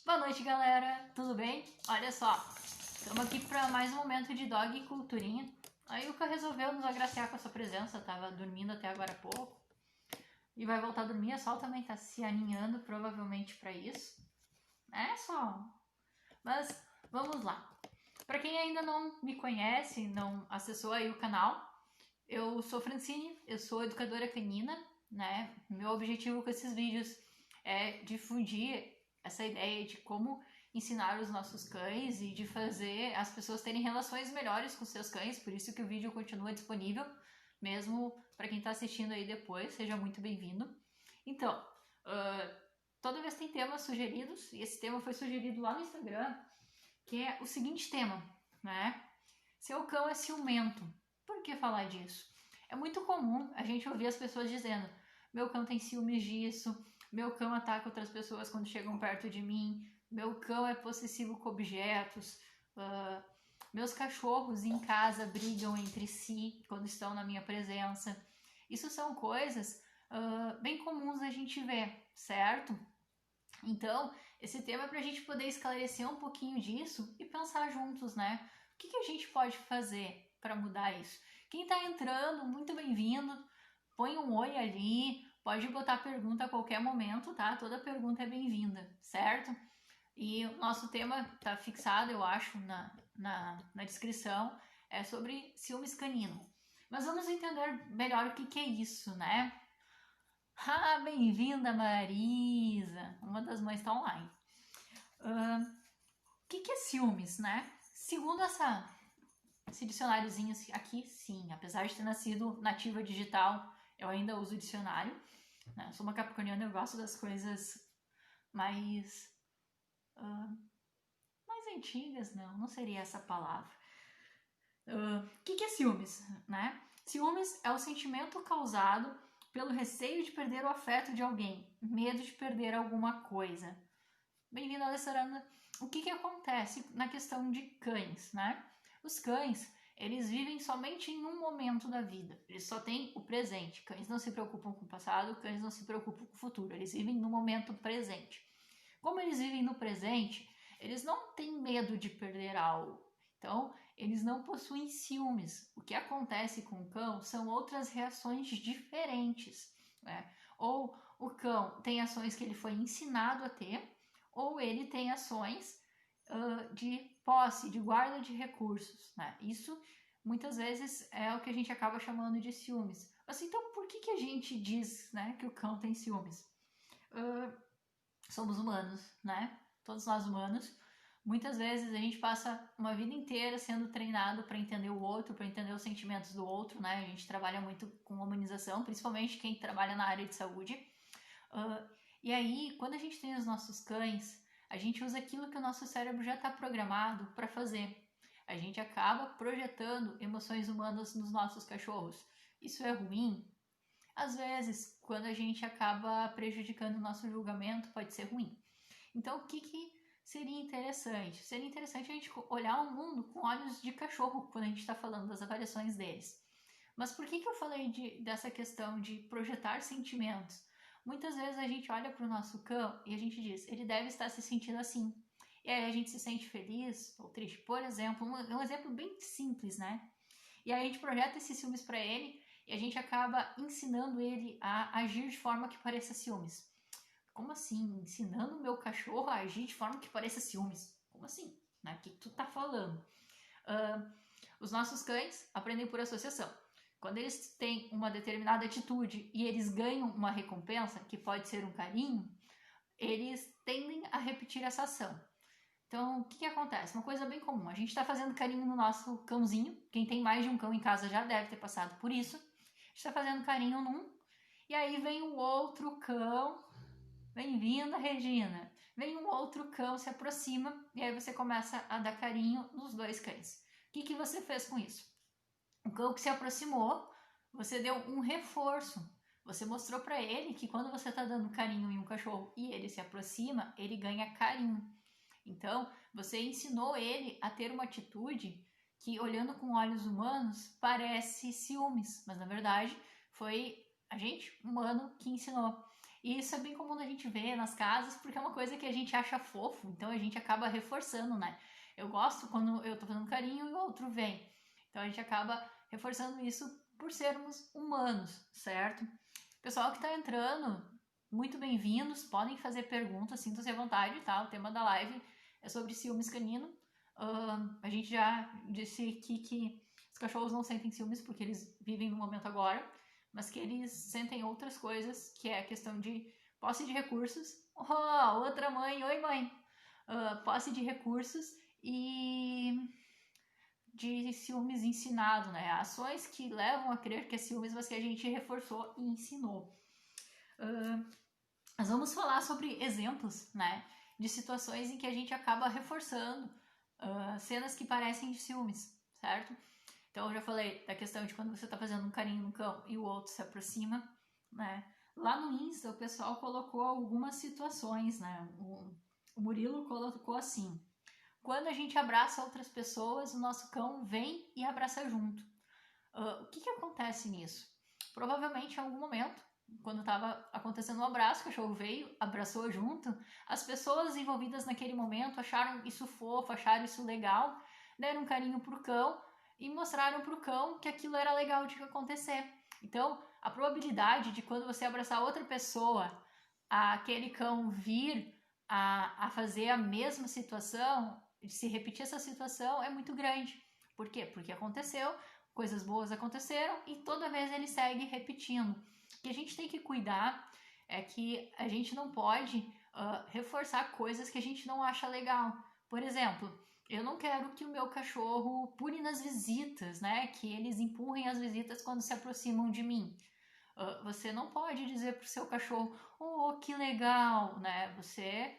Boa noite, galera, tudo bem? Olha só, estamos aqui para mais um momento de dog e culturinha. A Yuka resolveu nos agraciar com a sua presença, tava dormindo até agora há pouco e vai voltar a dormir. A Sol também tá se aninhando provavelmente para isso. É, Sol? Mas vamos lá. Para quem ainda não me conhece, não acessou aí o canal, eu sou Francine, eu sou educadora canina, né? Meu objetivo com esses vídeos é difundir essa ideia de como ensinar os nossos cães e de fazer as pessoas terem relações melhores com seus cães, por isso que o vídeo continua disponível, mesmo para quem está assistindo aí depois, seja muito bem-vindo. Então, toda vez tem temas sugeridos, e esse tema foi sugerido lá no Instagram, que é o seguinte tema, né? Seu cão é ciumento. Por que falar disso? É muito comum a gente ouvir as pessoas dizendo: meu cão tem ciúmes disso, meu cão ataca outras pessoas quando chegam perto de mim, meu cão é possessivo com objetos, meus cachorros em casa brigam entre si quando estão na minha presença. Isso são coisas bem comuns a gente ver, certo? Então, esse tema é para a gente poder esclarecer um pouquinho disso e pensar juntos, né? O que a gente pode fazer para mudar isso? Quem está entrando, muito bem-vindo. Põe um oi ali, pode botar pergunta a qualquer momento, tá? Toda pergunta é bem-vinda, certo? E o nosso tema tá fixado, eu acho, na descrição, é sobre ciúmes canino. Mas vamos entender melhor o que é isso, né? Ah, bem-vinda, Marisa! Uma das mães está online. O que é ciúmes, né? Segundo esse dicionáriozinho aqui, sim. Apesar de ter nascido nativa digital, eu ainda uso o dicionário. Né? Eu sou uma capricorniana, eu gosto das coisas mais antigas, não seria essa palavra. O que é ciúmes, né? Ciúmes é o sentimento causado pelo receio de perder o afeto de alguém, medo de perder alguma coisa. Bem-vinda, Alessandra. O que acontece na questão de cães, né? Os cães, eles vivem somente em um momento da vida. Eles só têm o presente. Cães não se preocupam com o passado, cães não se preocupam com o futuro. Eles vivem no momento presente. Como eles vivem no presente, eles não têm medo de perder algo. Então, eles não possuem ciúmes. O que acontece com o cão são outras reações diferentes, né? Ou o cão tem ações que ele foi ensinado a ter, ou ele tem ações de posse, de guarda de recursos, né? Isso muitas vezes é o que a gente acaba chamando de ciúmes. Mas então por que a gente diz, né, que o cão tem ciúmes? Somos humanos, né? Todos nós humanos. Muitas vezes a gente passa uma vida inteira sendo treinado para entender o outro, para entender os sentimentos do outro, né? A gente trabalha muito com humanização, principalmente quem trabalha na área de saúde. E aí, quando a gente tem os nossos cães, a gente usa aquilo que o nosso cérebro já está programado para fazer. A gente acaba projetando emoções humanas nos nossos cachorros. Isso é ruim? Às vezes, quando a gente acaba prejudicando o nosso julgamento, pode ser ruim. Então, o que seria interessante? Seria interessante a gente olhar o mundo com olhos de cachorro quando a gente está falando das avaliações deles. Mas por que eu falei dessa questão de projetar sentimentos? Muitas vezes a gente olha para o nosso cão e a gente diz, ele deve estar se sentindo assim. E aí a gente se sente feliz ou triste. Por exemplo, um exemplo bem simples, né? E aí a gente projeta esses ciúmes para ele e a gente acaba ensinando ele a agir de forma que pareça ciúmes. Como assim? Ensinando o meu cachorro a agir de forma que pareça ciúmes? Como assim? Né? O que tu tá falando? Os nossos cães aprendem por associação. Quando eles têm uma determinada atitude e eles ganham uma recompensa, que pode ser um carinho, eles tendem a repetir essa ação. Então, o que acontece? Uma coisa bem comum. A gente está fazendo carinho no nosso cãozinho. Quem tem mais de um cão em casa já deve ter passado por isso. A gente está fazendo carinho num, e aí vem o outro cão. Bem-vinda, Regina. Vem um outro cão, se aproxima, e aí você começa a dar carinho nos dois cães. O que você fez com isso? O cão que se aproximou, você deu um reforço. Você mostrou para ele que quando você está dando carinho em um cachorro e ele se aproxima, ele ganha carinho. Então, você ensinou ele a ter uma atitude que, olhando com olhos humanos, parece ciúmes, mas na verdade foi a gente, humano, que ensinou. E isso é bem comum a gente ver nas casas, porque é uma coisa que a gente acha fofo, então a gente acaba reforçando, né? Eu gosto quando eu tô fazendo carinho e o outro vem. Então a gente acaba reforçando isso por sermos humanos, certo? Pessoal que tá entrando, muito bem-vindos, podem fazer perguntas, sintam-se à vontade, tá? O tema da live é sobre ciúmes canino. A gente já disse aqui que os cachorros não sentem ciúmes porque eles vivem no momento agora, mas que eles sentem outras coisas, que é a questão de posse de recursos. Oh, outra mãe, oi mãe! Posse de recursos e de ciúmes ensinado, né? Ações que levam a crer que é ciúmes, mas que a gente reforçou e ensinou. Nós vamos falar sobre exemplos, né? De situações em que a gente acaba reforçando cenas que parecem de ciúmes, certo? Então eu já falei da questão de quando você tá fazendo um carinho no cão e o outro se aproxima, né? Lá no Insta o pessoal colocou algumas situações, né? O Murilo colocou assim: quando a gente abraça outras pessoas, o nosso cão vem e abraça junto. O que acontece nisso? Provavelmente em algum momento, quando estava acontecendo um abraço, o cachorro veio, abraçou junto, as pessoas envolvidas naquele momento acharam isso fofo, acharam isso legal, deram um carinho pro cão e mostraram pro cão que aquilo era legal de acontecer. Então, a probabilidade de quando você abraçar outra pessoa, aquele cão vir a fazer a mesma situação, de se repetir essa situação, é muito grande. Por quê? Porque aconteceu, coisas boas aconteceram e toda vez ele segue repetindo. O que a gente tem que cuidar é que a gente não pode reforçar coisas que a gente não acha legal. Por exemplo, eu não quero que o meu cachorro pule nas visitas, né? Que eles empurrem as visitas quando se aproximam de mim. Você não pode dizer pro seu cachorro, oh, que legal, né? Você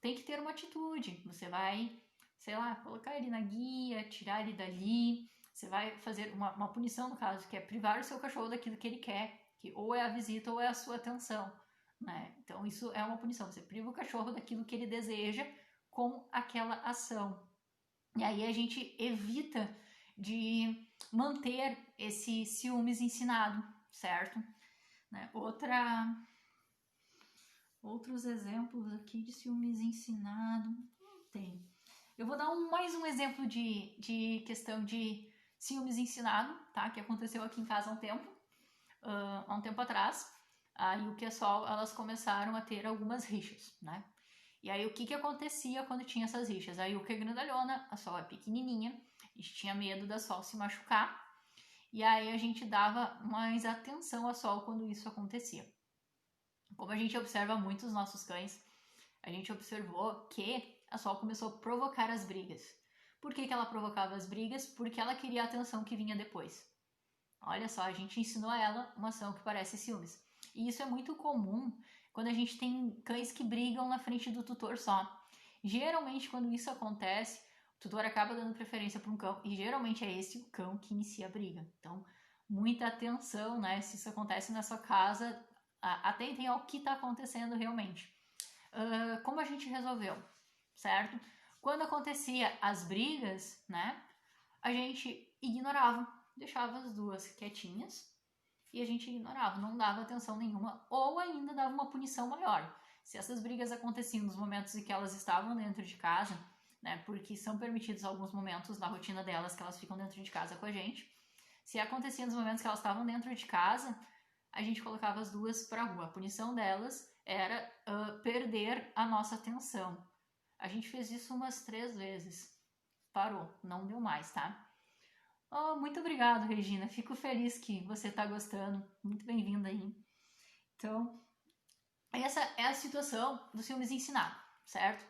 tem que ter uma atitude. Você vai, sei lá, colocar ele na guia, tirar ele dali. Você vai fazer uma punição, no caso, que é privar o seu cachorro daquilo que ele quer, que ou é a visita ou é a sua atenção, né? Então isso é uma punição. Você priva o cachorro daquilo que ele deseja com aquela ação. E aí a gente evita de manter esse ciúmes ensinado, certo? Né? Outros exemplos aqui de ciúmes ensinado, não tem. Eu vou dar mais um exemplo de questão de ciúmes ensinado, tá? Que aconteceu aqui em casa há um tempo atrás. Aí o pessoal, elas começaram a ter algumas rixas, né? E aí o que acontecia quando tinha essas rixas? Aí o que é grandalhona, a Sol é pequenininha, a gente tinha medo da Sol se machucar. E aí a gente dava mais atenção à Sol quando isso acontecia. Como a gente observa muito os nossos cães, a gente observou que a Sol começou a provocar as brigas. Por que ela provocava as brigas? Porque ela queria a atenção que vinha depois. Olha só, a gente ensinou a ela uma ação que parece ciúmes. E isso é muito comum quando a gente tem cães que brigam na frente do tutor só. Geralmente, quando isso acontece, o tutor acaba dando preferência para um cão e geralmente é esse o cão que inicia a briga. Então, muita atenção, né? Se isso acontece na sua casa, atentem ao que está acontecendo realmente. Como a gente resolveu, certo? Quando acontecia as brigas, né? A gente ignorava, deixava as duas quietinhas e a gente ignorava, não dava atenção nenhuma ou ainda dava uma punição maior. Se essas brigas aconteciam nos momentos em que elas estavam dentro de casa, né? Porque são permitidos alguns momentos na rotina delas que elas ficam dentro de casa com a gente. Se acontecia nos momentos que elas estavam dentro de casa, a gente colocava as duas para a rua. A punição delas era perder a nossa atenção. A gente fez isso umas 3 vezes. Parou, não deu mais, tá? Oh, muito obrigado, Regina. Fico feliz que você está gostando. Muito bem-vinda aí. Então, essa é a situação do ciúmes ensinado, certo?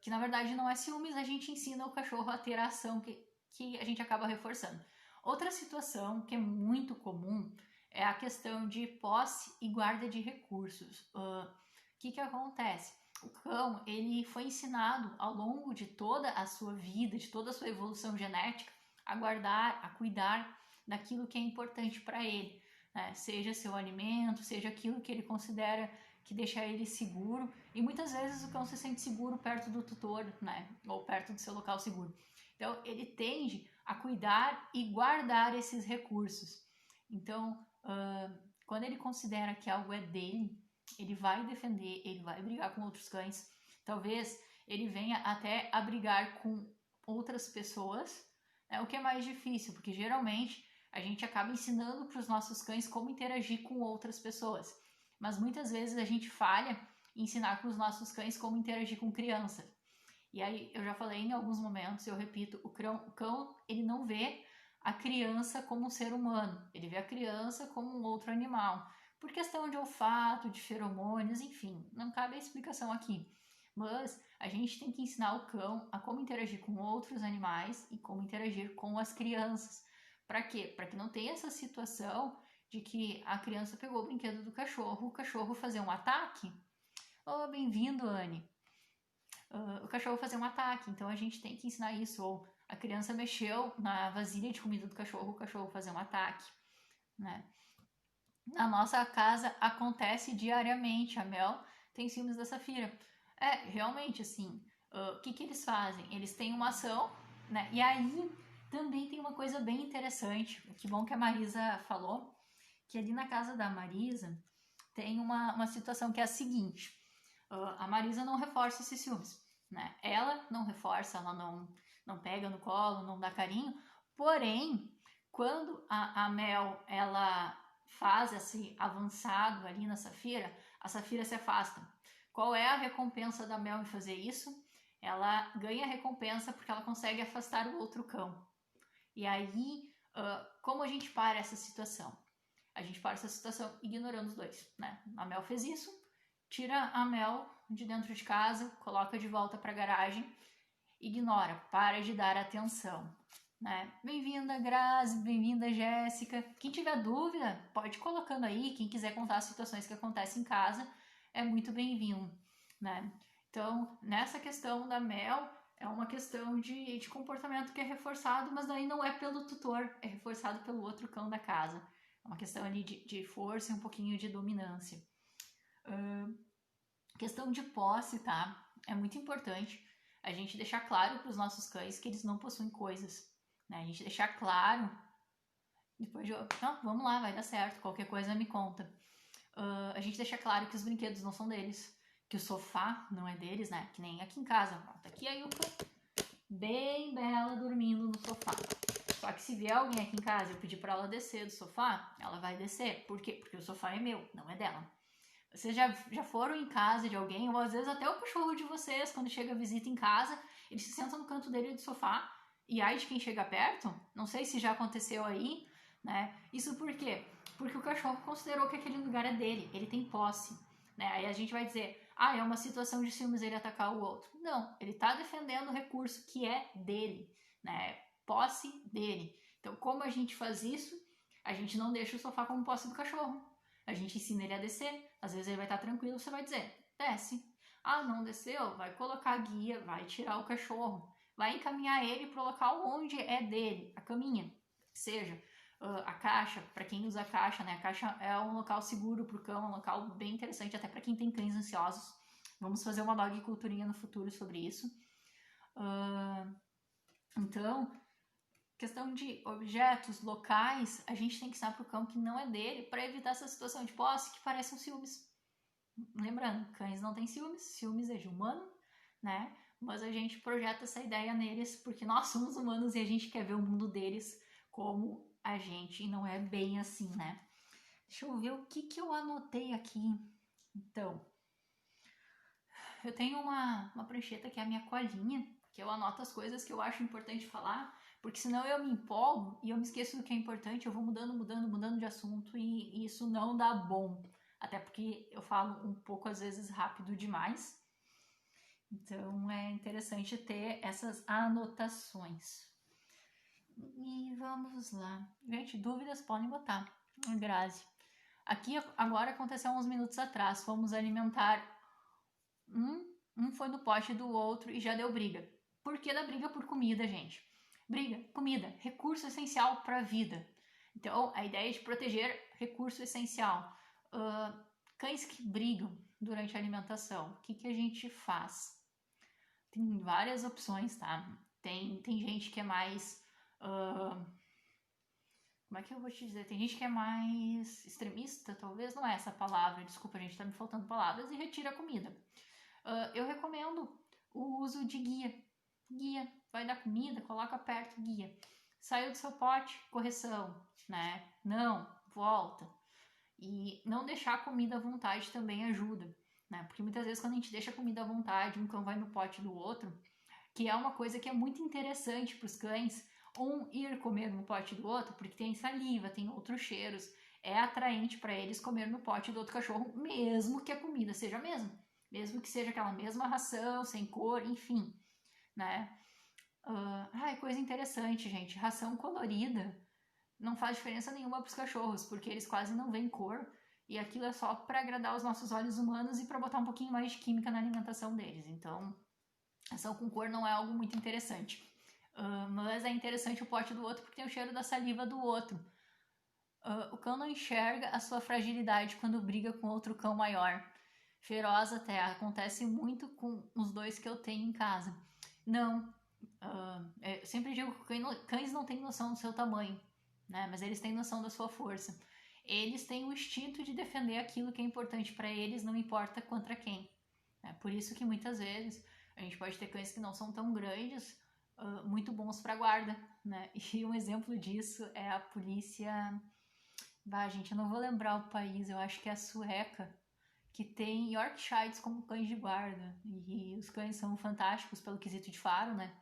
Que na verdade não é ciúmes, a gente ensina o cachorro a ter a ação que a gente acaba reforçando. Outra situação que é muito comum é a questão de posse e guarda de recursos. Que acontece? O cão, ele foi ensinado ao longo de toda a sua vida, de toda a sua evolução genética, a guardar, a cuidar daquilo que é importante para ele, né? Seja seu alimento, seja aquilo que ele considera que deixa ele seguro. E muitas vezes o cão se sente seguro perto do tutor, né? Ou perto do seu local seguro. Então, ele tende a cuidar e guardar esses recursos. Então, quando ele considera que algo é dele, ele vai defender, ele vai brigar com outros cães. Talvez ele venha até a brigar com outras pessoas, o que é mais difícil, porque geralmente a gente acaba ensinando para os nossos cães como interagir com outras pessoas. Mas muitas vezes a gente falha em ensinar para os nossos cães como interagir com criança. E aí, eu já falei em alguns momentos, eu repito, o cão ele não vê a criança como um ser humano, ele vê a criança como um outro animal. Por questão de olfato, de feromônios, enfim, não cabe a explicação aqui. Mas a gente tem que ensinar o cão a como interagir com outros animais e como interagir com as crianças. Para quê? Para que não tenha essa situação de que a criança pegou o brinquedo do cachorro, o cachorro fazer um ataque. Oh, bem-vindo, Anne. O cachorro fazer um ataque, então a gente tem que ensinar isso. Ou a criança mexeu na vasilha de comida do cachorro, o cachorro fazer um ataque, né? Na nossa casa acontece diariamente, a Mel tem ciúmes da Safira. Realmente, assim, o que eles fazem? Eles têm uma ação, né? E aí também tem uma coisa bem interessante, que bom que a Marisa falou, que ali na casa da Marisa tem uma situação que é a seguinte, a Marisa não reforça esses ciúmes, né? Ela não reforça, ela não pega no colo, não dá carinho, porém, quando a Mel, ela faz esse avançado ali na Safira, a Safira se afasta. Qual é a recompensa da Mel em fazer isso? Ela ganha recompensa porque ela consegue afastar o outro cão. E aí, como a gente para essa situação? A gente para essa situação ignorando os dois, né? A Mel fez isso, tira a Mel de dentro de casa, coloca de volta para a garagem, ignora, para de dar atenção. Né? Bem-vinda, Grazi, bem-vinda, Jéssica. Quem tiver dúvida, pode ir colocando aí. Quem quiser contar as situações que acontecem em casa, é muito bem-vindo. Né? Então, nessa questão da Mel, é uma questão de comportamento que é reforçado, mas daí não é pelo tutor, é reforçado pelo outro cão da casa. É uma questão ali de força e um pouquinho de dominância. Questão de posse, tá? É muito importante a gente deixar claro para os nossos cães que eles não possuem coisas. Né? A gente deixar claro. Depois de. Não, vamos lá, vai dar certo. Qualquer coisa me conta. A gente deixa claro que os brinquedos não são deles. Que o sofá não é deles, né? Que nem aqui em casa. Tá aqui a Yuka, bem bela, dormindo no sofá. Só que se vier alguém aqui em casa e eu pedir para ela descer do sofá, ela vai descer. Por quê? Porque o sofá é meu, não é dela. Vocês já foram em casa de alguém, ou às vezes até o cachorro de vocês, quando chega visita em casa, ele se senta no canto dele do sofá, e ai de quem chega perto, não sei se já aconteceu aí, né? Isso por quê? Porque o cachorro considerou que aquele lugar é dele, ele tem posse. Né? Aí a gente vai dizer, é uma situação de ciúmes ele atacar o outro. Não, ele está defendendo o recurso que é dele, né? Posse dele. Então, como a gente faz isso? A gente não deixa o sofá como posse do cachorro. A gente ensina ele a descer. Às vezes ele vai estar tranquilo, você vai dizer, desce. Não desceu? Vai colocar a guia, vai tirar o cachorro. Vai encaminhar ele para o local onde é dele, a caminha. Seja a caixa, para quem usa a caixa, né? A caixa é um local seguro para o cão, um local bem interessante até para quem tem cães ansiosos. Vamos fazer uma dog culturinha no futuro sobre isso. Então, questão de objetos, locais, a gente tem que ensinar para o cão que não é dele para evitar essa situação de posse que parece um ciúmes. Lembrando, cães não têm ciúmes, ciúmes é de humano, né? Mas a gente projeta essa ideia neles porque nós somos humanos e a gente quer ver o mundo deles como a gente, e não é bem assim, né? Deixa eu ver o que eu anotei aqui. Então, eu tenho uma prancheta que é a minha colinha, que eu anoto as coisas que eu acho importante falar, porque senão eu me empolgo e eu me esqueço do que é importante, eu vou mudando de assunto e isso não dá bom. Até porque eu falo um pouco, às vezes, rápido demais. Então, é interessante ter essas anotações. E vamos lá. Gente, dúvidas podem botar. Grazi. Aqui, agora aconteceu uns minutos atrás. Fomos alimentar um foi no pote do outro e já deu briga. Por que da briga por comida, gente? Briga, comida, recurso essencial para a vida. Então, a ideia é de proteger recurso essencial. Cães que brigam durante a alimentação, o que a gente faz? Tem várias opções, tá? Tem gente que é mais... como é que eu vou te dizer? Tem gente que é mais extremista, talvez não é essa palavra, desculpa, gente, tá me faltando palavras, e retira a comida. Eu recomendo o uso de guia. Guia, vai dar comida, coloca perto, guia. Saiu do seu pote, correção, né? Não, volta. E não deixar a comida à vontade também ajuda, né? Porque muitas vezes quando a gente deixa a comida à vontade, um cão vai no pote do outro, que é uma coisa que é muito interessante para os cães, ir comer no pote do outro, porque tem saliva, tem outros cheiros, é atraente para eles comer no pote do outro cachorro, mesmo que a comida seja a mesma, mesmo que seja aquela mesma ração, sem cor, enfim, né? Coisa interessante, gente, ração colorida não faz diferença nenhuma para os cachorros, porque eles quase não veem cor, e aquilo é só para agradar os nossos olhos humanos e para botar um pouquinho mais de química na alimentação deles. Então, ração com cor não é algo muito interessante. Mas é interessante o pote do outro porque tem o cheiro da saliva do outro. O cão não enxerga a sua fragilidade quando briga com outro cão maior. Feroz até. Acontece muito com os dois que eu tenho em casa. Não. Eu sempre digo que cães não têm noção do seu tamanho, né? Mas eles têm noção da sua força. Eles têm o instinto de defender aquilo que é importante para eles, não importa contra quem. É por isso que muitas vezes a gente pode ter cães que não são tão grandes, muito bons para guarda, né? E um exemplo disso é a polícia. Gente, eu não vou lembrar o país, eu acho que é a sueca, que tem Yorkshires como cães de guarda. E os cães são fantásticos pelo quesito de faro, né?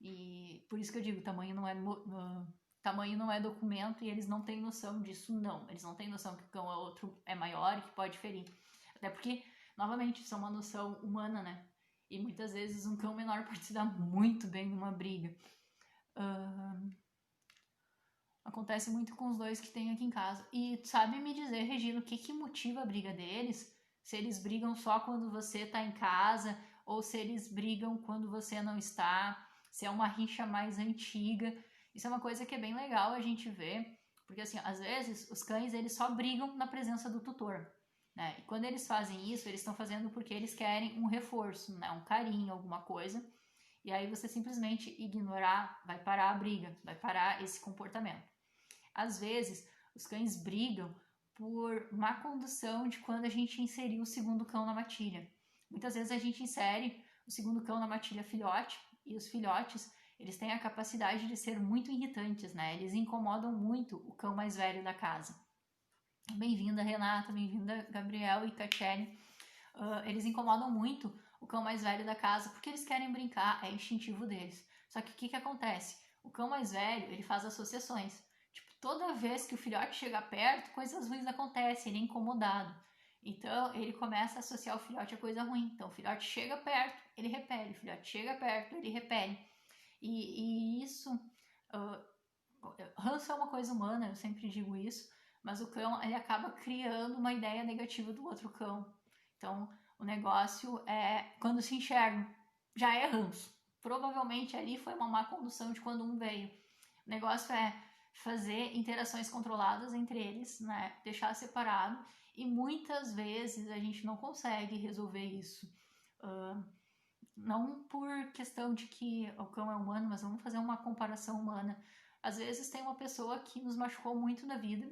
E por isso que eu digo, tamanho não é documento e eles não têm noção disso, não. Eles não têm noção que o cão é maior e que pode ferir. Até porque, novamente, isso é uma noção humana, né? E muitas vezes um cão menor pode se dar muito bem numa briga. Acontece muito com os dois que tem aqui em casa. E sabe me dizer, Regina, o que motiva a briga deles? Se eles brigam só quando você tá em casa ou se eles brigam quando você não está, se é uma rixa mais antiga. Isso é uma coisa que é bem legal a gente ver, porque assim, às vezes os cães eles só brigam na presença do tutor, né? E quando eles fazem isso, eles estão fazendo porque eles querem um reforço, né? Um carinho, alguma coisa. E aí você simplesmente ignorar, vai parar a briga, vai parar esse comportamento. Às vezes, os cães brigam por má condução de quando a gente inseriu o segundo cão na matilha. Muitas vezes a gente insere o segundo cão na matilha filhote, e os filhotes, eles têm a capacidade de ser muito irritantes, né? Eles incomodam muito o cão mais velho da casa. Bem-vinda, Renata, bem-vinda, Gabriel e Catiele. Eles incomodam muito o cão mais velho da casa porque eles querem brincar, é instintivo deles. Só que o que acontece? O cão mais velho, ele faz associações. Toda vez que o filhote chega perto, coisas ruins acontecem, ele é incomodado. Então, ele começa a associar o filhote a coisa ruim. Então, o filhote chega perto, ele repele. O filhote chega perto, ele repele. E isso... ranço é uma coisa humana, eu sempre digo isso. Mas o cão, ele acaba criando uma ideia negativa do outro cão. Então, o negócio é... Quando se enxerga, já é ranço. Provavelmente ali foi uma má condução de quando um veio. O negócio é fazer interações controladas entre eles, né? Deixar separado, e muitas vezes a gente não consegue resolver isso. Não por questão de que o cão é humano, mas vamos fazer uma comparação humana. Às vezes tem uma pessoa que nos machucou muito na vida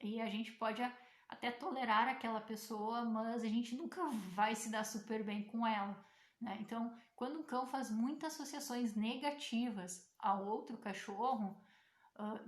e a gente pode até tolerar aquela pessoa, mas a gente nunca vai se dar super bem com ela, né? Então, quando um cão faz muitas associações negativas a outro cachorro,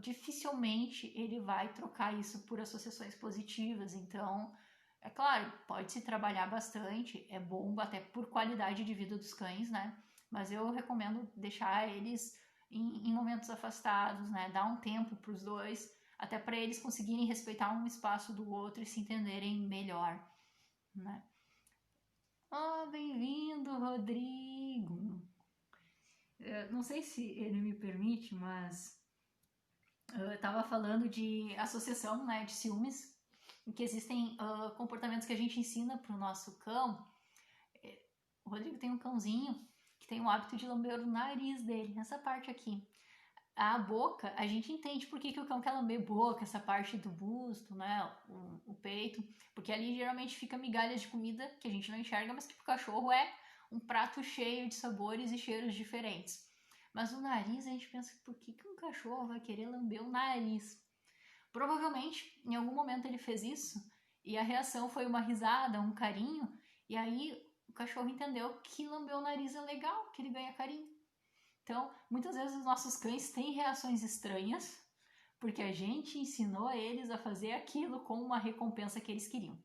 dificilmente ele vai trocar isso por associações positivas. Então, é claro, pode-se trabalhar bastante, é bom até por qualidade de vida dos cães, né? Mas eu recomendo deixar eles em momentos afastados, né? Dar um tempo para os dois, até para eles conseguirem respeitar um espaço do outro e se entenderem melhor, né? Bem-vindo, Rodrigo! Não sei se ele me permite, mas eu estava falando de associação, né, de ciúmes, em que existem comportamentos que a gente ensina para o nosso cão. O Rodrigo tem um cãozinho que tem o hábito de lamber o nariz dele, nessa parte aqui. A boca, a gente entende por que o cão quer lamber boca, essa parte do busto, né, o peito, porque ali geralmente fica migalhas de comida que a gente não enxerga, mas que para o cachorro é um prato cheio de sabores e cheiros diferentes. Mas o nariz, a gente pensa, por que um cachorro vai querer lamber o nariz? Provavelmente, em algum momento ele fez isso e a reação foi uma risada, um carinho, e aí o cachorro entendeu que lamber o nariz é legal, que ele ganha carinho. Então, muitas vezes os nossos cães têm reações estranhas porque a gente ensinou eles a fazer aquilo com uma recompensa que eles queriam.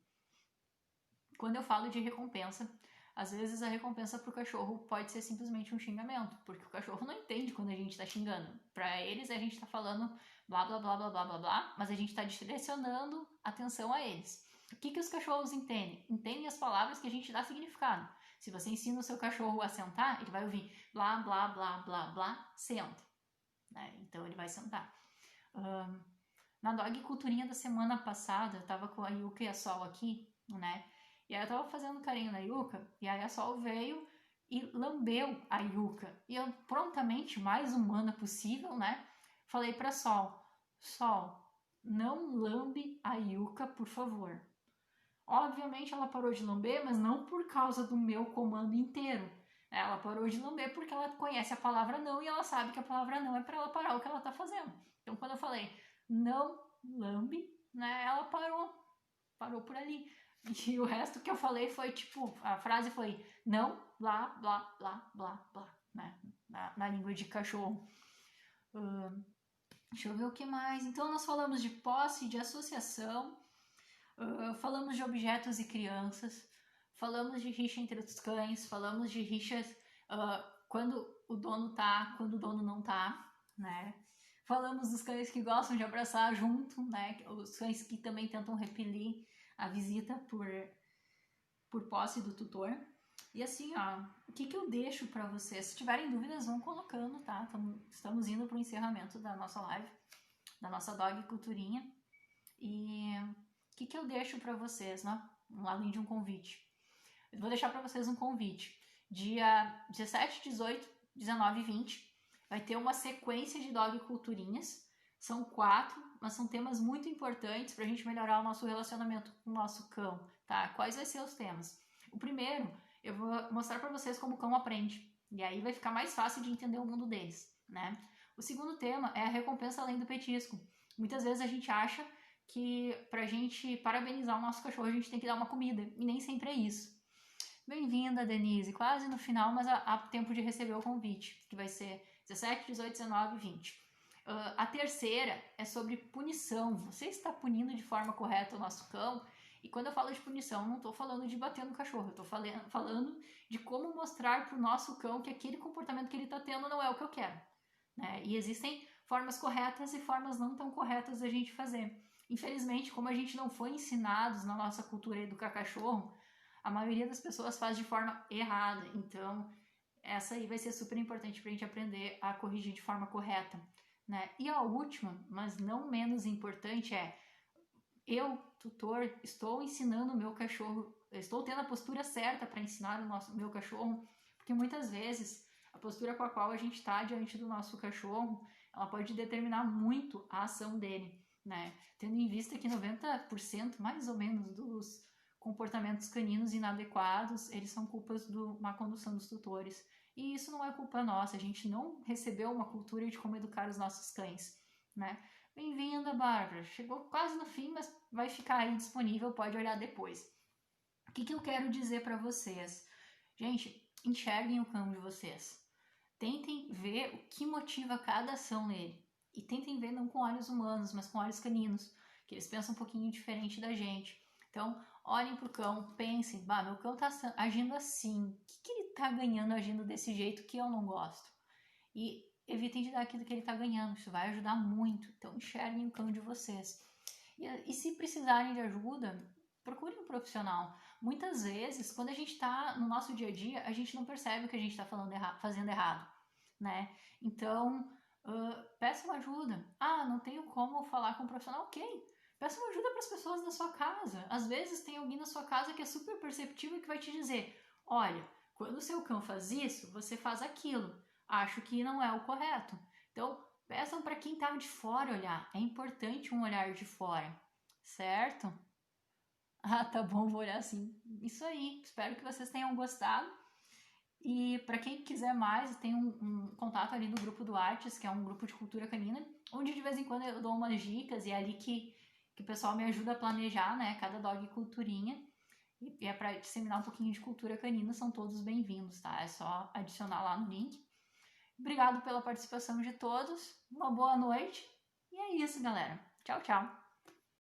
Quando eu falo de recompensa, às vezes a recompensa para o cachorro pode ser simplesmente um xingamento, porque o cachorro não entende quando a gente está xingando. Para eles, a gente está falando blá blá blá blá blá blá blá, mas a gente está direcionando atenção a eles. O que os cachorros entendem? Entendem as palavras que a gente dá significado. Se você ensina o seu cachorro a sentar, ele vai ouvir blá blá blá blá blá, senta. Né? Então ele vai sentar. Na dog culturinha da semana passada, eu tava com a Yuka e a Sol aqui, né? E aí eu tava fazendo carinho na Yuka, e aí a Sol veio e lambeu a Yuka. E eu prontamente, mais humana possível, né? Falei pra Sol, não lambe a Yuka, por favor. Obviamente ela parou de lamber, mas não por causa do meu comando inteiro. Ela parou de lamber porque ela conhece a palavra não e ela sabe que a palavra não é para ela parar o que ela tá fazendo. Então quando eu falei não lambe, né, ela parou por ali. E o resto que eu falei foi tipo, a frase foi não, blá, blá, blá, blá, blá, né, na língua de cachorro. Deixa eu ver o que mais. Então nós falamos de posse, de associação, falamos de objetos e crianças, falamos de rixa entre os cães, falamos de rixas quando o dono tá, quando o dono não tá, né? Falamos dos cães que gostam de abraçar junto, né? Os cães que também tentam repelir a visita por posse do tutor. E assim, ó, o que eu deixo para vocês? Se tiverem dúvidas, vão colocando, tá? Estamos indo pro encerramento da nossa live, da nossa dog culturinha. E o que eu deixo para vocês, né? Além de um convite. Eu vou deixar para vocês um convite. Dia 17, 18, 19 e 20 vai ter uma sequência de dog culturinhas. São 4, mas são temas muito importantes para a gente melhorar o nosso relacionamento com o nosso cão, tá? Quais vão ser os temas? O primeiro, eu vou mostrar para vocês como o cão aprende. E aí vai ficar mais fácil de entender o mundo deles, né? O segundo tema é a recompensa além do petisco. Muitas vezes a gente acha que pra gente parabenizar o nosso cachorro a gente tem que dar uma comida, e nem sempre é isso. Bem-vinda, Denise, quase no final, mas há tempo de receber o convite, que vai ser 17, 18, 19 e 20. A terceira é sobre punição. Você está punindo de forma correta o nosso cão? E quando eu falo de punição, não estou falando de bater no cachorro, eu estou falando de como mostrar para o nosso cão que aquele comportamento que ele está tendo não é o que eu quero. Né? E existem formas corretas e formas não tão corretas da gente fazer. Infelizmente, como a gente não foi ensinados na nossa cultura a educar cachorro, a maioria das pessoas faz de forma errada. Então, essa aí vai ser super importante para a gente aprender a corrigir de forma correta. Né? E a última, mas não menos importante, é eu, tutor, estou ensinando o meu cachorro, estou tendo a postura certa para ensinar o meu cachorro, porque muitas vezes a postura com a qual a gente está diante do nosso cachorro, ela pode determinar muito a ação dele, né? Tendo em vista que 90% mais ou menos dos comportamentos caninos inadequados, eles são culpas da má condução dos tutores. E isso não é culpa nossa, a gente não recebeu uma cultura de como educar os nossos cães, né? Bem-vinda, Bárbara. Chegou quase no fim, mas vai ficar aí disponível, pode olhar depois. O que eu quero dizer para vocês? Gente, enxerguem o cão de vocês. Tentem ver o que motiva cada ação nele. E tentem ver não com olhos humanos, mas com olhos caninos, que eles pensam um pouquinho diferente da gente. Então, olhem pro cão, pensem, meu cão tá agindo assim. O que ele tá ganhando agindo desse jeito que eu não gosto? E evitem de dar aquilo que ele tá ganhando, isso vai ajudar muito. Então, enxerguem o cão de vocês. E se precisarem de ajuda, procurem um profissional. Muitas vezes, quando a gente está no nosso dia a dia, a gente não percebe o que a gente está fazendo errado, né? Então, peçam ajuda. Não tenho como falar com um profissional? Ok. Peça uma ajuda para as pessoas da sua casa. Às vezes tem alguém na sua casa que é super perceptivo e que vai te dizer, olha, quando o seu cão faz isso, você faz aquilo. Acho que não é o correto. Então, peçam para quem está de fora olhar. É importante um olhar de fora, certo? Tá bom, vou olhar sim. Isso aí. Espero que vocês tenham gostado. E para quem quiser mais, tem um contato ali no grupo do Artes, que é um grupo de cultura canina, onde de vez em quando eu dou umas dicas e é ali que o pessoal me ajuda a planejar, né, cada dog culturinha. E é para disseminar um pouquinho de cultura canina, são todos bem-vindos, tá? É só adicionar lá no link. Obrigado pela participação de todos, uma boa noite e é isso, galera. Tchau, tchau!